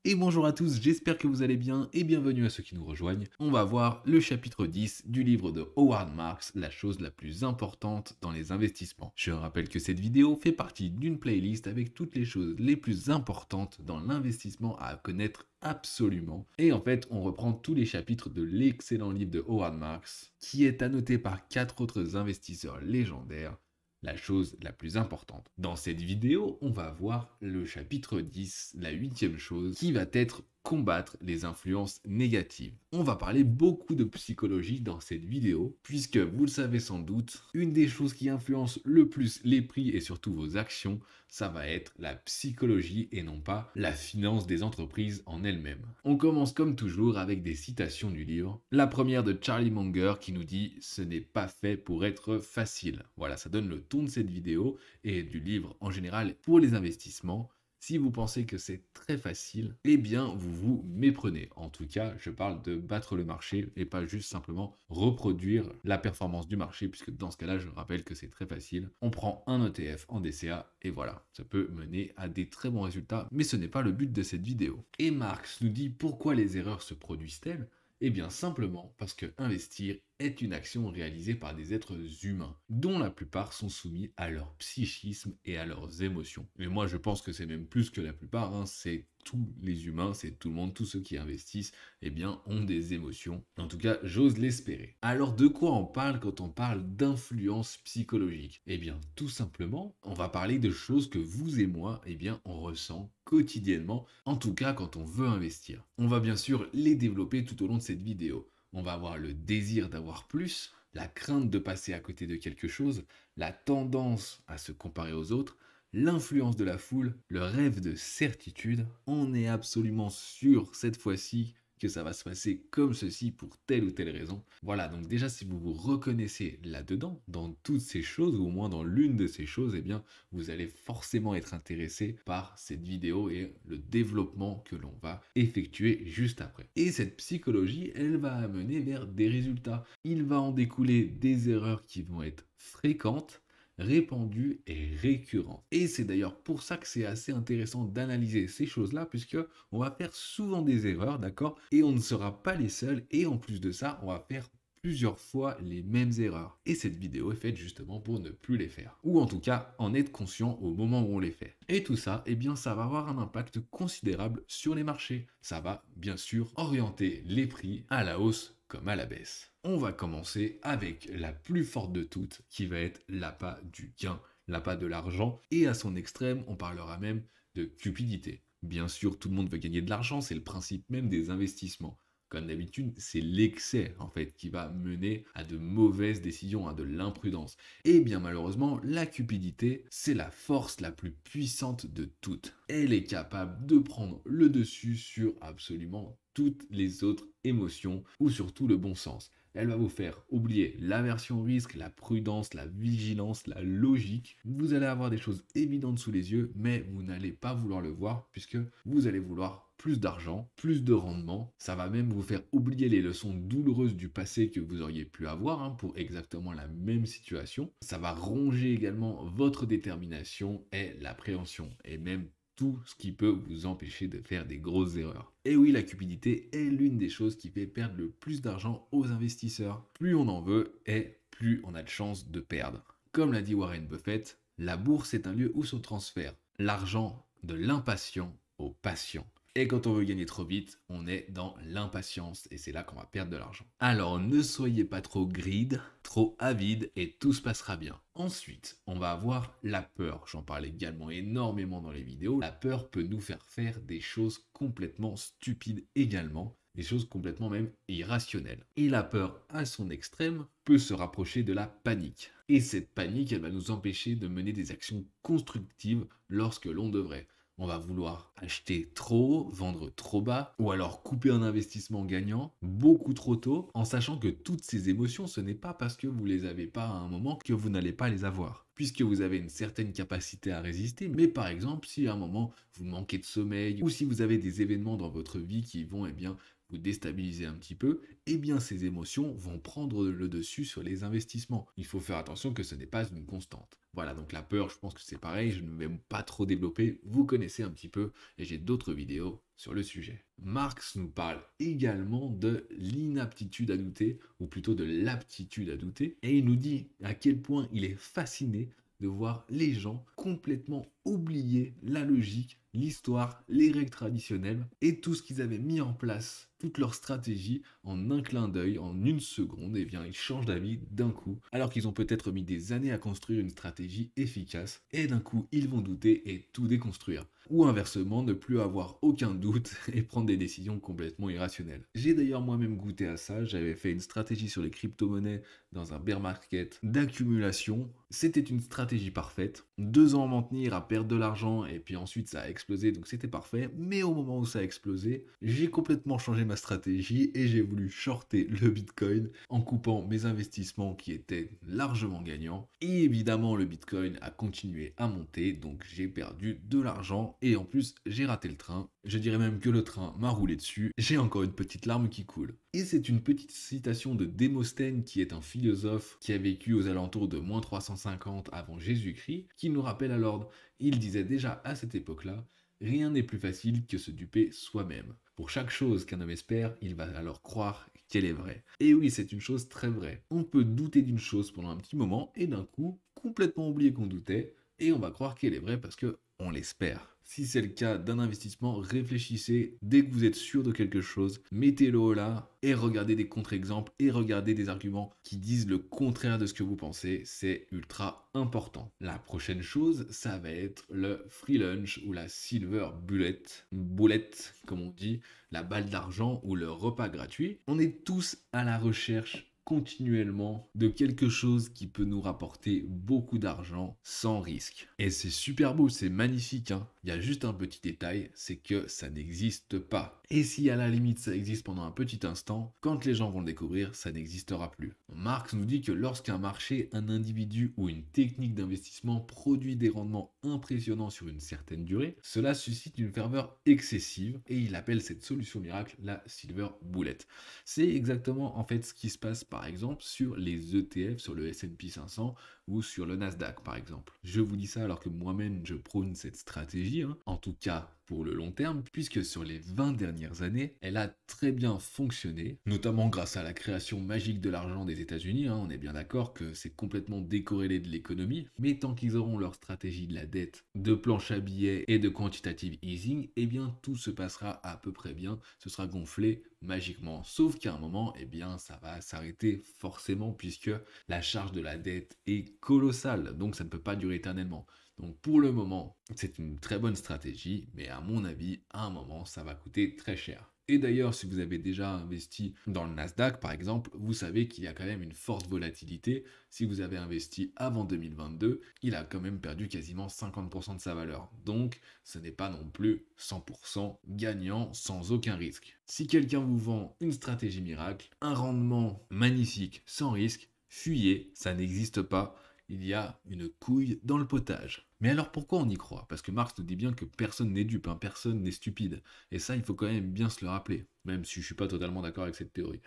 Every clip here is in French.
Et bonjour à tous, j'espère que vous allez bien et bienvenue à ceux qui nous rejoignent. On va voir le chapitre 10 du livre de Howard Marks, la chose la plus importante dans les investissements. Je rappelle que cette vidéo fait partie d'une playlist avec toutes les choses les plus importantes dans l'investissement à connaître absolument. Et en fait, on reprend tous les chapitres de l'excellent livre de Howard Marks, qui est annoté par 4 autres investisseurs légendaires, la chose la plus importante. Dans cette vidéo, on va voir le chapitre 10, la 8e chose, qui va être combattre les influences négatives. On va parler beaucoup de psychologie dans cette vidéo, puisque vous le savez sans doute, une des choses qui influence le plus les prix et surtout vos actions, ça va être la psychologie et non pas la finance des entreprises en elles-mêmes. On commence comme toujours avec des citations du livre. La première de Charlie Munger qui nous dit « Ce n'est pas fait pour être facile ». Voilà, ça donne le ton de cette vidéo et du livre en général pour les investissements. Si vous pensez que c'est très facile, eh bien vous vous méprenez. En tout cas, je parle de battre le marché et pas juste simplement reproduire la performance du marché, puisque dans ce cas-là, je rappelle que c'est très facile. On prend un ETF en DCA et voilà, ça peut mener à des très bons résultats, mais ce n'est pas le but de cette vidéo. Et Marx nous dit pourquoi les erreurs se produisent-elles ? Eh bien simplement parce que investir est une action réalisée par des êtres humains, dont la plupart sont soumis à leur psychisme et à leurs émotions. Mais moi je pense que c'est même plus que la plupart, hein, c'est tous les humains, c'est tout le monde, tous ceux qui investissent, eh bien ont des émotions. En tout cas, j'ose l'espérer. Alors de quoi on parle quand on parle d'influence psychologique ? Eh bien tout simplement, on va parler de choses que vous et moi, eh bien on ressent quotidiennement, en tout cas quand on veut investir. On va bien sûr les développer tout au long de cette vidéo. On va avoir le désir d'avoir plus, la crainte de passer à côté de quelque chose, la tendance à se comparer aux autres, l'influence de la foule, le rêve de certitude. On est absolument sûr cette fois-ci que ça va se passer comme ceci pour telle ou telle raison. Voilà, donc déjà si vous vous reconnaissez là-dedans, dans toutes ces choses, ou au moins dans l'une de ces choses, eh bien vous allez forcément être intéressé par cette vidéo et le développement que l'on va effectuer juste après. Et cette psychologie, elle va amener vers des résultats. Il va en découler des erreurs qui vont être fréquentes, répandues et récurrentes. Et c'est d'ailleurs pour ça que c'est assez intéressant d'analyser ces choses-là, puisque on va faire souvent des erreurs, d'accord? Et on ne sera pas les seuls, et en plus de ça, on va faire plusieurs fois les mêmes erreurs. Et cette vidéo est faite justement pour ne plus les faire. Ou en tout cas, en être conscient au moment où on les fait. Et tout ça, eh bien, ça va avoir un impact considérable sur les marchés. Ça va, bien sûr, orienter les prix à la hausse comme à la baisse. On va commencer avec la plus forte de toutes, qui va être l'appât du gain, l'appât de l'argent. Et à son extrême, on parlera même de cupidité. Bien sûr, tout le monde veut gagner de l'argent, c'est le principe même des investissements. Comme d'habitude, c'est l'excès en fait qui va mener à de mauvaises décisions, à de l'imprudence. Et bien malheureusement, la cupidité, c'est la force la plus puissante de toutes. Elle est capable de prendre le dessus sur absolument toutes les autres émotions ou surtout le bon sens. Elle va vous faire oublier l'aversion au risque, la prudence, la vigilance, la logique. Vous allez avoir des choses évidentes sous les yeux, mais vous n'allez pas vouloir le voir puisque vous allez vouloir plus d'argent, plus de rendement. Ça va même vous faire oublier les leçons douloureuses du passé que vous auriez pu avoir pour exactement la même situation. Ça va ronger également votre détermination et l'appréhension et même tout ce qui peut vous empêcher de faire des grosses erreurs. Et oui, la cupidité est l'une des choses qui fait perdre le plus d'argent aux investisseurs. Plus on en veut et plus on a de chances de perdre. Comme l'a dit Warren Buffett, la bourse est un lieu où se transfère l'argent de l'impatient au patient. Et quand on veut gagner trop vite, on est dans l'impatience et c'est là qu'on va perdre de l'argent. Alors ne soyez pas trop greed, trop avide et tout se passera bien. Ensuite, on va avoir la peur. J'en parle également énormément dans les vidéos. La peur peut nous faire faire des choses complètement stupides également, des choses complètement même irrationnelles. Et la peur à son extrême peut se rapprocher de la panique. Et cette panique, elle va nous empêcher de mener des actions constructives lorsque l'on devrait. On va vouloir acheter trop haut, vendre trop bas, ou alors couper un investissement gagnant beaucoup trop tôt, en sachant que toutes ces émotions, ce n'est pas parce que vous les avez pas à un moment que vous n'allez pas les avoir. Puisque vous avez une certaine capacité à résister, mais par exemple, si à un moment vous manquez de sommeil, ou si vous avez des événements dans votre vie qui vont, eh bien, vous déstabiliser un petit peu, eh bien ces émotions vont prendre le dessus sur les investissements. Il faut faire attention que ce n'est pas une constante. Voilà, donc la peur, je pense que c'est pareil, je ne vais pas trop développer, vous connaissez un petit peu, et j'ai d'autres vidéos sur le sujet. Marx nous parle également de l'inaptitude à douter, ou plutôt de l'aptitude à douter, et il nous dit à quel point il est fasciné de voir les gens complètement oublier la logique, l'histoire, les règles traditionnelles et tout ce qu'ils avaient mis en place, toute leur stratégie en un clin d'œil, en une seconde, et bien ils changent d'avis d'un coup, alors qu'ils ont peut-être mis des années à construire une stratégie efficace, et d'un coup ils vont douter et tout déconstruire. Ou inversement, ne plus avoir aucun doute et prendre des décisions complètement irrationnelles. J'ai d'ailleurs moi-même goûté à ça, j'avais fait une stratégie sur les crypto-monnaies dans un bear market d'accumulation. C'était une stratégie parfaite. 2 ans à m'en tenir, à perdre de l'argent, et puis ensuite ça a explosé, donc c'était parfait. Mais au moment où ça a explosé, j'ai complètement changé ma stratégie et j'ai voulu shorter le Bitcoin en coupant mes investissements qui étaient largement gagnants. Et évidemment, le Bitcoin a continué à monter, donc j'ai perdu de l'argent et en plus j'ai raté le train. Je dirais même que le train m'a roulé dessus. J'ai encore une petite larme qui coule. Et c'est une petite citation de Démosthène, qui est un philosophe qui a vécu aux alentours de moins 350 avant Jésus-Christ, qui nous rappelle à l'ordre. Il disait déjà à cette époque-là: rien n'est plus facile que se duper soi-même. Pour chaque chose qu'un homme espère, il va alors croire qu'elle est vraie. Et oui, c'est une chose très vraie. On peut douter d'une chose pendant un petit moment et d'un coup, complètement oublier qu'on doutait, et on va croire qu'elle est vraie parce que on l'espère. Si c'est le cas d'un investissement, réfléchissez dès que vous êtes sûr de quelque chose, mettez-le là et regardez des contre-exemples et regardez des arguments qui disent le contraire de ce que vous pensez. C'est ultra important. La prochaine chose, ça va être le free lunch ou la silver bullet, boulette comme on dit, la balle d'argent ou le repas gratuit. On est tous à la recherche continuellement de quelque chose qui peut nous rapporter beaucoup d'argent sans risque. Et c'est super beau, c'est magnifique, hein. Il y a juste un petit détail, c'est que ça n'existe pas. Et si à la limite ça existe pendant un petit instant, quand les gens vont le découvrir, ça n'existera plus. Marx nous dit que lorsqu'un marché, un individu ou une technique d'investissement produit des rendements impressionnants sur une certaine durée, cela suscite une ferveur excessive et il appelle cette solution miracle la silver bullet. C'est exactement en fait ce qui se passe par exemple sur les ETF, sur le S&P 500 ou sur le Nasdaq par exemple. Je vous dis ça alors que moi-même je prône cette stratégie, hein, en tout cas pour le long terme, puisque sur les 20 dernières années, elle a très bien fonctionné, notamment grâce à la création magique de l'argent des États-Unis, hein. On est bien d'accord que c'est complètement décorrélé de l'économie, mais tant qu'ils auront leur stratégie de la dette, de planche à billets et de quantitative easing, eh bien tout se passera à peu près bien, ce sera gonflé magiquement. Sauf qu'à un moment, eh bien ça va s'arrêter forcément, puisque la charge de la dette est colossale, donc ça ne peut pas durer éternellement. Donc pour le moment, c'est une très bonne stratégie, mais à mon avis, à un moment, ça va coûter très cher. Et d'ailleurs, si vous avez déjà investi dans le Nasdaq, par exemple, vous savez qu'il y a quand même une forte volatilité. Si vous avez investi avant 2022, il a quand même perdu quasiment 50% de sa valeur. Donc, ce n'est pas non plus 100% gagnant sans aucun risque. Si quelqu'un vous vend une stratégie miracle, un rendement magnifique sans risque, fuyez, ça n'existe pas. Il y a une couille dans le potage. Mais alors pourquoi on y croit? Parce que Marx nous dit bien que personne n'est dupe, hein, personne n'est stupide. Et ça, il faut quand même bien se le rappeler, même si je suis pas totalement d'accord avec cette théorie.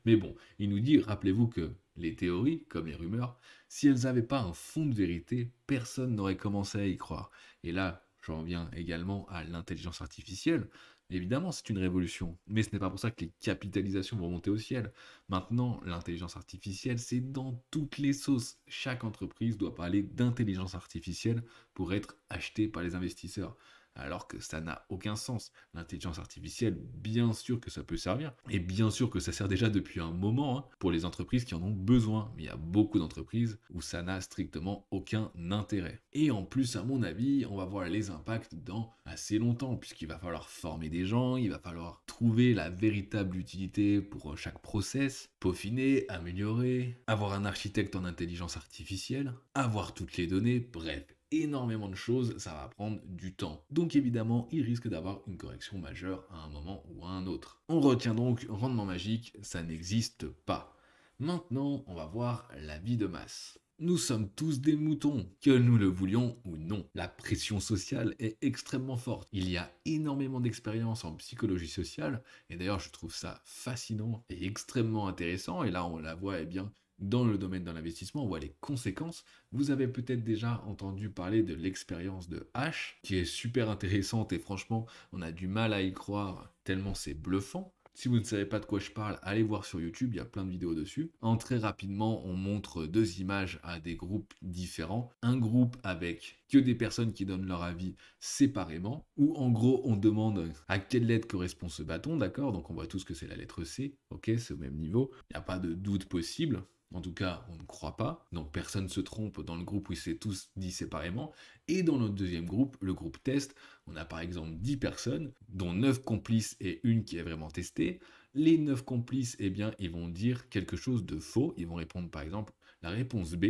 Mais bon, il nous dit, rappelez-vous que les théories, comme les rumeurs, si elles n'avaient pas un fond de vérité, personne n'aurait commencé à y croire. Et là, j'en reviens également à l'intelligence artificielle. Évidemment, c'est une révolution, mais ce n'est pas pour ça que les capitalisations vont monter au ciel. Maintenant, l'intelligence artificielle, c'est dans toutes les sauces. Chaque entreprise doit parler d'intelligence artificielle pour être achetée par les investisseurs. Alors que ça n'a aucun sens. L'intelligence artificielle, bien sûr que ça peut servir. Et bien sûr que ça sert déjà depuis un moment, hein, pour les entreprises qui en ont besoin. Mais il y a beaucoup d'entreprises où ça n'a strictement aucun intérêt. Et en plus, à mon avis, on va voir les impacts dans assez longtemps, puisqu'il va falloir former des gens, il va falloir trouver la véritable utilité pour chaque process, peaufiner, améliorer, avoir un architecte en intelligence artificielle, avoir toutes les données, bref, énormément de choses, ça va prendre du temps. Donc évidemment, il risque d'avoir une correction majeure à un moment ou à un autre. On retient donc rendement magique, ça n'existe pas. Maintenant, on va voir la vie de masse. Nous sommes tous des moutons, que nous le voulions ou non. La pression sociale est extrêmement forte. Il y a énormément d'expériences en psychologie sociale, et d'ailleurs je trouve ça fascinant et extrêmement intéressant, et là on la voit, eh bien, dans le domaine de l'investissement, on voit les conséquences. Vous avez peut-être déjà entendu parler de l'expérience de H, qui est super intéressante et franchement, on a du mal à y croire tellement c'est bluffant. Si vous ne savez pas de quoi je parle, allez voir sur YouTube, il y a plein de vidéos dessus. En très rapidement, on montre deux images à des groupes différents. Un groupe avec que des personnes qui donnent leur avis séparément, où en gros, on demande à quelle lettre correspond ce bâton, d'accord? Donc on voit tous que c'est la lettre C, ok, c'est au même niveau. Il n'y a pas de doute possible. En tout cas, on ne croit pas. Donc personne ne se trompe dans le groupe où c'est tous dit séparément. Et dans notre deuxième groupe, le groupe test, on a par exemple 10 personnes, dont 9 complices et une qui est vraiment testée. Les 9 complices, eh bien, ils vont dire quelque chose de faux. Ils vont répondre par exemple la réponse B.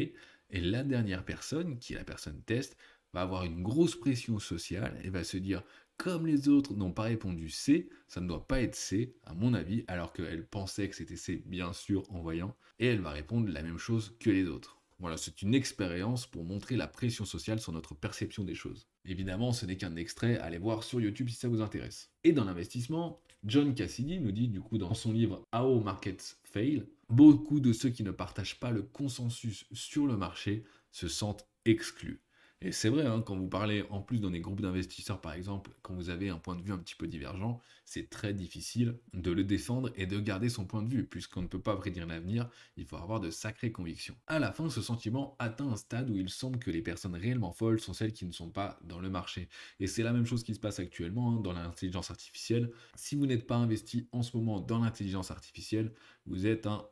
Et la dernière personne, qui est la personne test, va avoir une grosse pression sociale et va se dire, comme les autres n'ont pas répondu C, ça ne doit pas être C, à mon avis, alors qu'elle pensait que c'était C, bien sûr, en voyant, et elle va répondre la même chose que les autres. Voilà, c'est une expérience pour montrer la pression sociale sur notre perception des choses. Évidemment, ce n'est qu'un extrait, allez voir sur YouTube si ça vous intéresse. Et dans l'investissement, John Cassidy nous dit du coup dans son livre How Markets Fail, beaucoup de ceux qui ne partagent pas le consensus sur le marché se sentent exclus. Et c'est vrai, hein, quand vous parlez en plus dans des groupes d'investisseurs par exemple, quand vous avez un point de vue un petit peu divergent, c'est très difficile de le défendre et de garder son point de vue, puisqu'on ne peut pas prédire l'avenir, il faut avoir de sacrées convictions. À la fin, ce sentiment atteint un stade où il semble que les personnes réellement folles sont celles qui ne sont pas dans le marché. Et c'est la même chose qui se passe actuellement dans l'intelligence artificielle. Si vous n'êtes pas investi en ce moment dans l'intelligence artificielle, vous êtes un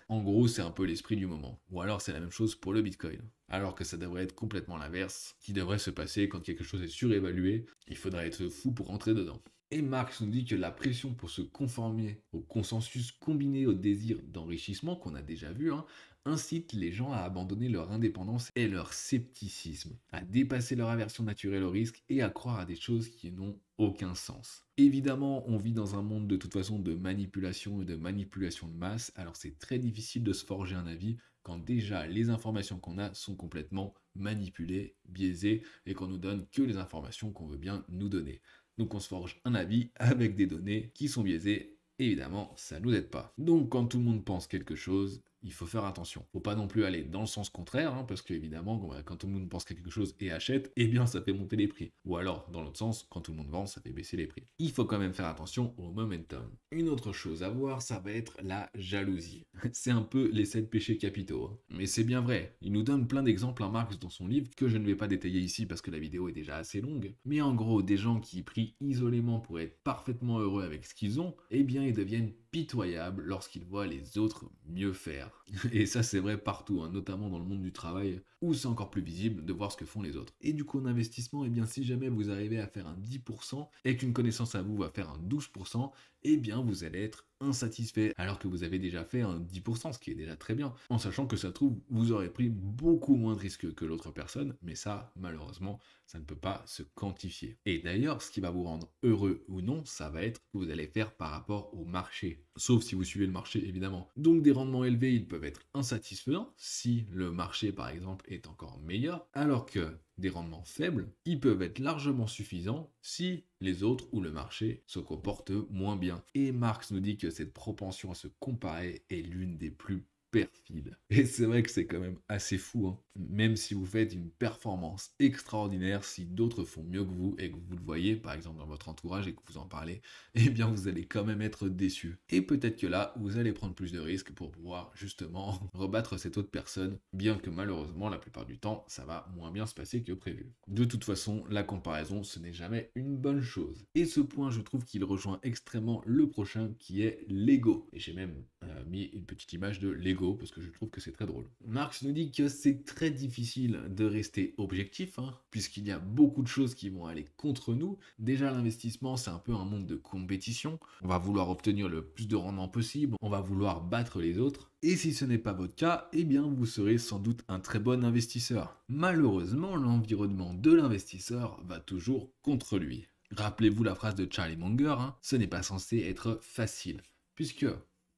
En gros, c'est un peu l'esprit du moment. Ou alors c'est la même chose pour le Bitcoin. Alors que ça devrait être complètement l'inverse, qui devrait se passer quand quelque chose est surévalué, il faudrait être fou pour rentrer dedans. Et Marx nous dit que la pression pour se conformer au consensus combiné au désir d'enrichissement qu'on a déjà vu, incite les gens à abandonner leur indépendance et leur scepticisme, à dépasser leur aversion naturelle au risque et à croire à des choses qui n'ont aucun sens. Évidemment, on vit dans un monde de toute façon de manipulation et de manipulation de masse, alors c'est très difficile de se forger un avis quand déjà les informations qu'on a sont complètement manipulées, biaisées et qu'on nous donne que les informations qu'on veut bien nous donner. Donc on se forge un avis avec des données qui sont biaisées. Évidemment, ça nous aide pas. Donc quand tout le monde pense quelque chose, il faut faire attention. Faut pas non plus aller dans le sens contraire, parce que évidemment, quand tout le monde pense quelque chose et achète, eh bien ça fait monter les prix. Ou alors, dans l'autre sens, quand tout le monde vend, ça fait baisser les prix. Il faut quand même faire attention au momentum. Une autre chose à voir, ça va être la jalousie. C'est un peu les 7 péchés capitaux. Mais c'est bien vrai. Il nous donne plein d'exemples, Marx, dans son livre, que je ne vais pas détailler ici parce que la vidéo est déjà assez longue. Mais en gros, des gens qui prient isolément pour être parfaitement heureux avec ce qu'ils ont, eh bien ils deviennent pitoyables lorsqu'ils voient les autres mieux faire. Et ça c'est vrai partout, notamment dans le monde du travail, où c'est encore plus visible de voir ce que font les autres. Et du coup en investissement, eh bien si jamais vous arrivez à faire un 10% et qu'une connaissance à vous va faire un 12%, eh bien vous allez être insatisfait, alors que vous avez déjà fait un 10%, ce qui est déjà très bien, en sachant que ça se trouve, vous aurez pris beaucoup moins de risques que l'autre personne, mais ça, malheureusement, ça ne peut pas se quantifier. Et d'ailleurs, ce qui va vous rendre heureux ou non, ça va être ce que vous allez faire par rapport au marché. Sauf si vous suivez le marché, évidemment. Donc des rendements élevés, ils peuvent être insatisfaisants si le marché, par exemple, est encore meilleur, alors que des rendements faibles, ils peuvent être largement suffisants si les autres ou le marché se comportent moins bien. Et Marx nous dit que cette propension à se comparer est l'une des plus perfides. Et c'est vrai que c'est quand même assez fou, même si vous faites une performance extraordinaire, si d'autres font mieux que vous et que vous le voyez, par exemple dans votre entourage et que vous en parlez, eh bien vous allez quand même être déçu. Et peut-être que là, vous allez prendre plus de risques pour pouvoir justement rebattre cette autre personne, bien que malheureusement, la plupart du temps, ça va moins bien se passer que prévu. De toute façon, la comparaison, ce n'est jamais une bonne chose. Et ce point, je trouve qu'il rejoint extrêmement le prochain, qui est l'ego. Et j'ai même mis une petite image de l'ego, parce que je trouve que c'est très drôle. Marx nous dit que c'est très difficile de rester objectif, puisqu'il y a beaucoup de choses qui vont aller contre nous. Déjà, l'investissement, c'est un peu un monde de compétition. On va vouloir obtenir le plus de rendement possible, on va vouloir battre les autres. Et si ce n'est pas votre cas, eh bien vous serez sans doute un très bon investisseur. Malheureusement, l'environnement de l'investisseur va toujours contre lui. Rappelez-vous la phrase de Charlie Munger, ce n'est pas censé être facile. Puisque,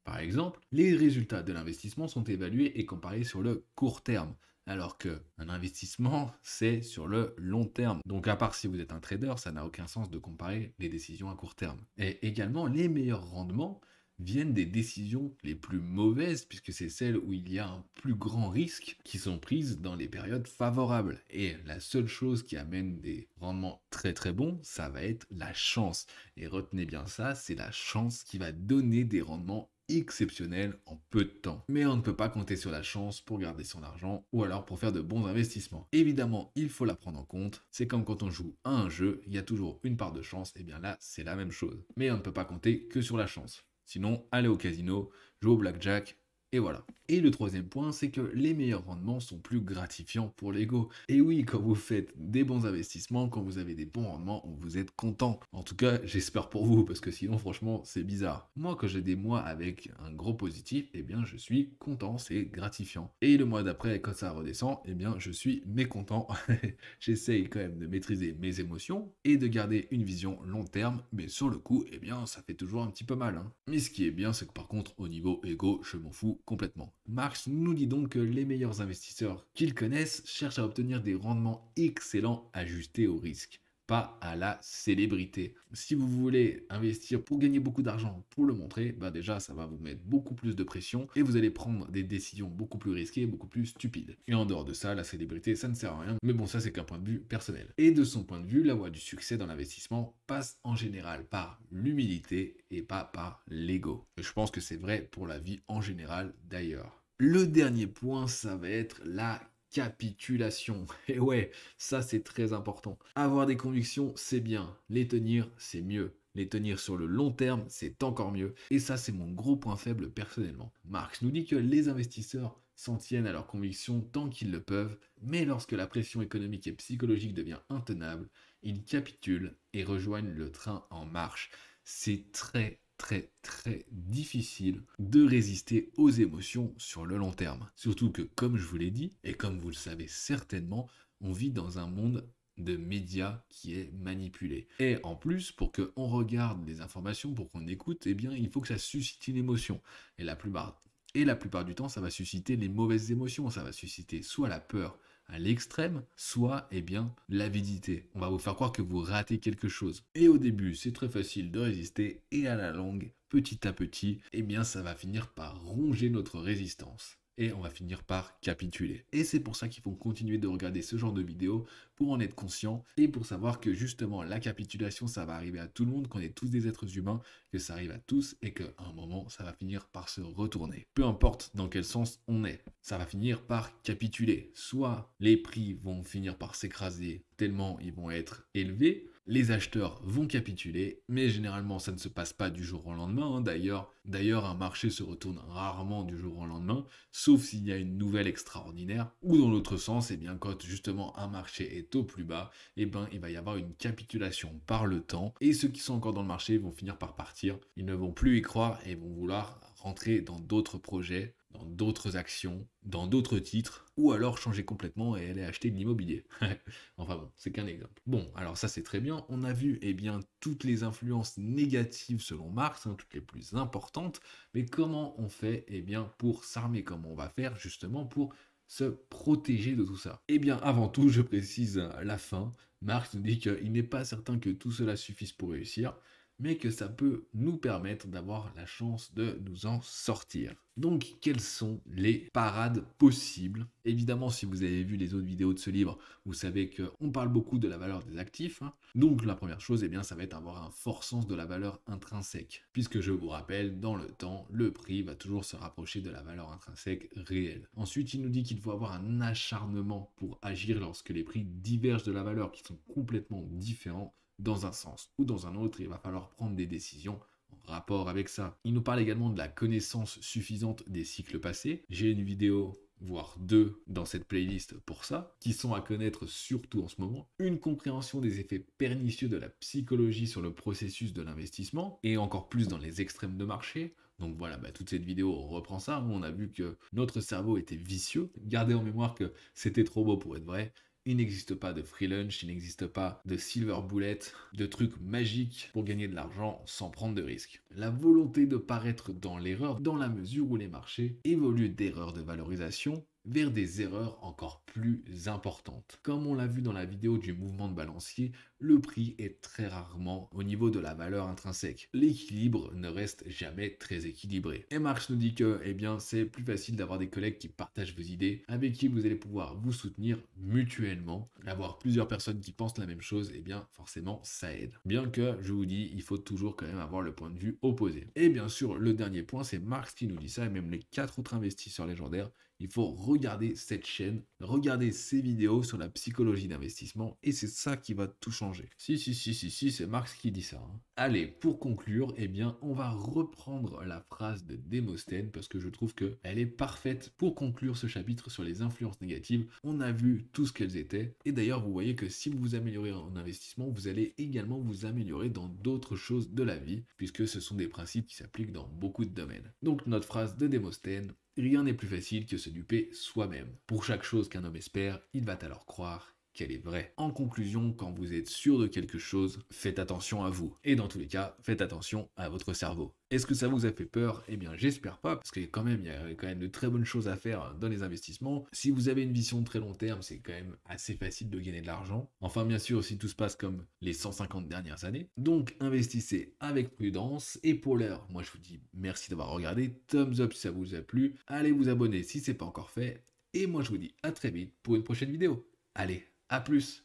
par exemple, les résultats de l'investissement sont évalués et comparés sur le court terme. Alors qu'un investissement, c'est sur le long terme. Donc à part si vous êtes un trader, ça n'a aucun sens de comparer les décisions à court terme. Et également, les meilleurs rendements, viennent des décisions les plus mauvaises, puisque c'est celles où il y a un plus grand risque qui sont prises dans les périodes favorables. Et la seule chose qui amène des rendements très très bons, ça va être la chance. Et retenez bien ça, c'est la chance qui va donner des rendements exceptionnels en peu de temps. Mais on ne peut pas compter sur la chance pour garder son argent ou alors pour faire de bons investissements. Évidemment, il faut la prendre en compte. C'est comme quand on joue à un jeu, il y a toujours une part de chance, et bien là, c'est la même chose. Mais on ne peut pas compter que sur la chance. Sinon, allez au casino, jouez au blackjack, et voilà. Et le troisième point, c'est que les meilleurs rendements sont plus gratifiants pour l'ego. Et oui, quand vous faites des bons investissements, quand vous avez des bons rendements, vous êtes content. En tout cas, j'espère pour vous, parce que sinon, franchement, c'est bizarre. Moi, quand j'ai des mois avec un gros positif, eh bien, je suis content, c'est gratifiant. Et le mois d'après, quand ça redescend, eh bien, je suis mécontent. J'essaye quand même de maîtriser mes émotions et de garder une vision long terme, mais sur le coup, eh bien, ça fait toujours un petit peu mal, hein. Mais ce qui est bien, c'est que par contre, au niveau ego, je m'en fous complètement. Marx nous dit donc que les meilleurs investisseurs qu'il connaisse cherchent à obtenir des rendements excellents ajustés au risque, pas à la célébrité. Si vous voulez investir pour gagner beaucoup d'argent, pour le montrer, bah déjà ça va vous mettre beaucoup plus de pression et vous allez prendre des décisions beaucoup plus risquées, beaucoup plus stupides. Et en dehors de ça, la célébrité ça ne sert à rien, mais bon ça c'est qu'un point de vue personnel. Et de son point de vue, la voie du succès dans l'investissement passe en général par l'humilité et pas par l'ego. Je pense que c'est vrai pour la vie en général d'ailleurs. Le dernier point, ça va être la capitulation. Et ouais, ça c'est très important. Avoir des convictions, c'est bien. Les tenir, c'est mieux. Les tenir sur le long terme, c'est encore mieux. Et ça, c'est mon gros point faible personnellement. Marx nous dit que les investisseurs s'en tiennent à leurs convictions tant qu'ils le peuvent, mais lorsque la pression économique et psychologique devient intenable, ils capitulent et rejoignent le train en marche. C'est très difficile de résister aux émotions sur le long terme. Surtout que, comme je vous l'ai dit, et comme vous le savez certainement, on vit dans un monde de médias qui est manipulé. Et en plus, pour qu'on regarde les informations, pour qu'on écoute, eh bien, il faut que ça suscite une émotion. Et la plupart du temps, ça va susciter les mauvaises émotions. Ça va susciter soit la peur à l'extrême, soit, eh bien, l'avidité. On va vous faire croire que vous ratez quelque chose. Et au début, c'est très facile de résister, et à la longue, petit à petit, eh bien, ça va finir par ronger notre résistance. Et on va finir par capituler. Et c'est pour ça qu'il faut continuer de regarder ce genre de vidéos pour en être conscient et pour savoir que justement la capitulation ça va arriver à tout le monde, qu'on est tous des êtres humains, que ça arrive à tous et qu'à un moment ça va finir par se retourner. Peu importe dans quel sens on est, ça va finir par capituler. Soit les prix vont finir par s'écraser tellement ils vont être élevés, les acheteurs vont capituler, mais généralement ça ne se passe pas du jour au lendemain, hein. D'ailleurs, un marché se retourne rarement du jour au lendemain, sauf s'il y a une nouvelle extraordinaire, ou dans l'autre sens, eh bien quand justement un marché est au plus bas, eh ben il va y avoir une capitulation par le temps, et ceux qui sont encore dans le marché vont finir par partir, ils ne vont plus y croire et vont vouloir rentrer dans d'autres projets, dans d'autres actions, dans d'autres titres, ou alors changer complètement et aller acheter de l'immobilier. Enfin bon, c'est qu'un exemple. Bon, alors ça c'est très bien, on a vu eh bien toutes les influences négatives selon Marx, hein, toutes les plus importantes, mais comment on fait eh bien pour s'armer, comment on va faire justement pour se protéger de tout ça? Eh bien avant tout, je précise la fin, Marx nous dit qu'il n'est pas certain que tout cela suffise pour réussir, mais que ça peut nous permettre d'avoir la chance de nous en sortir. Donc, quelles sont les parades possibles? Évidemment, si vous avez vu les autres vidéos de ce livre, vous savez qu'on parle beaucoup de la valeur des actifs, hein. Donc, la première chose, eh bien, ça va être avoir un fort sens de la valeur intrinsèque. Puisque je vous rappelle, dans le temps, le prix va toujours se rapprocher de la valeur intrinsèque réelle. Ensuite, il nous dit qu'il faut avoir un acharnement pour agir lorsque les prix divergent de la valeur, qui sont complètement différents dans un sens ou dans un autre, il va falloir prendre des décisions en rapport avec ça. Il nous parle également de la connaissance suffisante des cycles passés. J'ai une vidéo, voire deux, dans cette playlist pour ça, qui sont à connaître surtout en ce moment. Une compréhension des effets pernicieux de la psychologie sur le processus de l'investissement, et encore plus dans les extrêmes de marché. Donc voilà, toute cette vidéo reprend ça. On a vu que notre cerveau était vicieux. Gardez en mémoire que c'était trop beau pour être vrai. Il n'existe pas de free lunch, il n'existe pas de silver bullet, de trucs magiques pour gagner de l'argent sans prendre de risques. La volonté de paraître dans l'erreur dans la mesure où les marchés évoluent d'erreurs de valorisation vers des erreurs encore plus importantes. Comme on l'a vu dans la vidéo du mouvement de balancier, le prix est très rarement au niveau de la valeur intrinsèque. L'équilibre ne reste jamais très équilibré. Et Marx nous dit que, eh bien, c'est plus facile d'avoir des collègues qui partagent vos idées, avec qui vous allez pouvoir vous soutenir mutuellement. Avoir plusieurs personnes qui pensent la même chose, eh bien, forcément, ça aide. Bien que, je vous dis, il faut toujours quand même avoir le point de vue opposé. Et bien sûr, le dernier point, c'est Marx qui nous dit ça, et même les 4 autres investisseurs légendaires. Il faut regarder cette chaîne, regarder ces vidéos sur la psychologie d'investissement, et c'est ça qui va tout changer. Si, c'est Marx qui dit ça. Hein. Allez, pour conclure, eh bien, on va reprendre la phrase de Démosthène, parce que je trouve qu'elle est parfaite pour conclure ce chapitre sur les influences négatives. On a vu tout ce qu'elles étaient, et d'ailleurs, vous voyez que si vous vous améliorez en investissement, vous allez également vous améliorer dans d'autres choses de la vie, puisque ce sont des principes qui s'appliquent dans beaucoup de domaines. Donc, notre phrase de Démosthène: rien n'est plus facile que se duper soi-même. Pour chaque chose qu'un homme espère, il va alors croire qu'elle est vraie. En conclusion, quand vous êtes sûr de quelque chose, faites attention à vous. Et dans tous les cas, faites attention à votre cerveau. Est-ce que ça vous a fait peur? Eh bien, j'espère pas, parce que quand même, il y a quand même de très bonnes choses à faire dans les investissements. Si vous avez une vision de très long terme, c'est quand même assez facile de gagner de l'argent. Enfin, bien sûr, si tout se passe comme les 150 dernières années. Donc, investissez avec prudence. Et pour l'heure, moi je vous dis merci d'avoir regardé. Thumbs up si ça vous a plu. Allez vous abonner si c'est pas encore fait. Et moi je vous dis à très vite pour une prochaine vidéo. Allez, à plus!